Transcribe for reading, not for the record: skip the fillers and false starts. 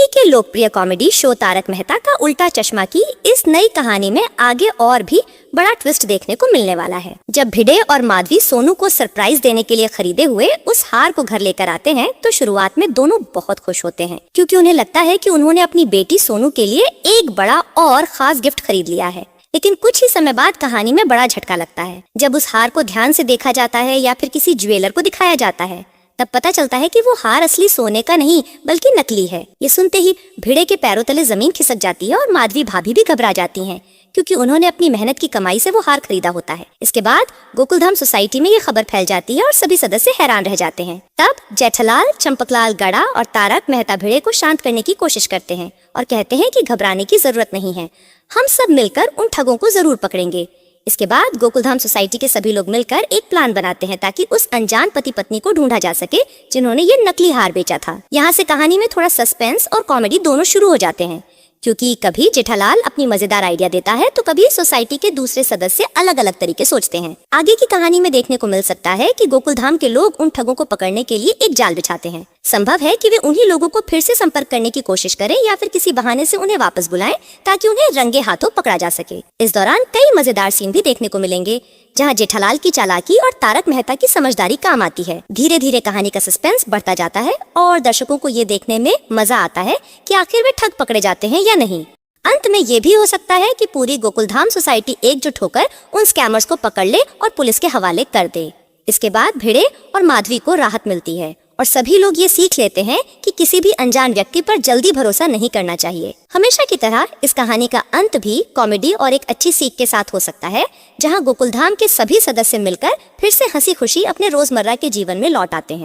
TV के लोकप्रिय comedy show Tarak Mehta का उल्टा चश्मा की इस नई कहानी में आगे और भी बड़ा ट्विस्ट देखने को मिलने वाला है। जब भिडे और माधवी सोनू को सरप्राइज देने के लिए खरीदे हुए उस हार को घर लेकर आते हैं तो शुरुआत में दोनों बहुत खुश होते हैं, क्योंकि उन्हें लगता है कि उन्होंने अपनी बेटी सोनू के लिए एक बड़ा और खास गिफ्ट खरीद लिया है। लेकिन कुछ ही समय बाद कहानी में बड़ा झटका लगता है। जब उस हार को ध्यान से देखा जाता है या फिर किसी ज्वेलर को दिखाया जाता है, तब पता चलता है कि वो हार असली सोने का नहीं बल्कि नकली है। ये सुनते ही भिड़े के पैरों तले जमीन खिसक जाती है और माधवी भाभी भी घबरा जाती हैं, क्योंकि उन्होंने अपनी मेहनत की कमाई से वो हार खरीदा होता है। इसके बाद गोकुलधाम सोसाइटी में ये खबर फैल जाती है और सभी सदस्य हैरान रह जाते हैं। तब जेठालाल, चंपकलाल गड़ा और तारक मेहता भिड़े को शांत करने की कोशिश करते हैं और कहते हैं कि घबराने की जरूरत नहीं है, हम सब मिलकर उन ठगों को जरूर पकड़ेंगे। इसके बाद गोकुलधाम सोसाइटी के सभी लोग मिलकर एक प्लान बनाते हैं ताकि उस अनजान पति पत्नी को ढूंढा जा सके जिन्होंने ये नकली हार बेचा था। यहाँ से कहानी में थोड़ा सस्पेंस और कॉमेडी दोनों शुरू हो जाते हैं, क्योंकि कभी जेठालाल अपनी मजेदार आइडिया देता है तो कभी सोसाइटी के दूसरे सदस्य अलग अलग तरीके सोचते हैं। आगे की कहानी में देखने को मिल सकता है कि गोकुलधाम के लोग उन ठगों को पकड़ने के लिए एक जाल बिछाते हैं। संभव है कि वे उन्हीं लोगों को फिर से संपर्क करने की कोशिश करें या फिर किसी बहाने से उन्हें वापस बुलाएं ताकि उन्हें रंगे हाथों पकड़ा जा सके। इस दौरान कई मजेदार सीन भी देखने को मिलेंगे, जहां जेठालाल की चालाकी और तारक मेहता की समझदारी काम आती है। धीरे धीरे कहानी का सस्पेंस बढ़ता जाता है और दर्शकों को ये देखने में मजा आता है कि आखिर वे ठग पकड़े जाते हैं या नहीं। अंत में ये भी हो सकता है कि पूरी गोकुलधाम सोसाइटी एकजुट होकर उन स्कैमर्स को पकड़ ले और पुलिस के हवाले कर दे। इसके बाद भिड़े और माधवी को राहत मिलती है और सभी लोग ये सीख लेते हैं कि किसी भी अनजान व्यक्ति पर जल्दी भरोसा नहीं करना चाहिए। हमेशा की तरह इस कहानी का अंत भी कॉमेडी और एक अच्छी सीख के साथ हो सकता है, जहां गोकुलधाम के सभी सदस्य मिलकर फिर से हंसी खुशी अपने रोजमर्रा के जीवन में लौट आते हैं।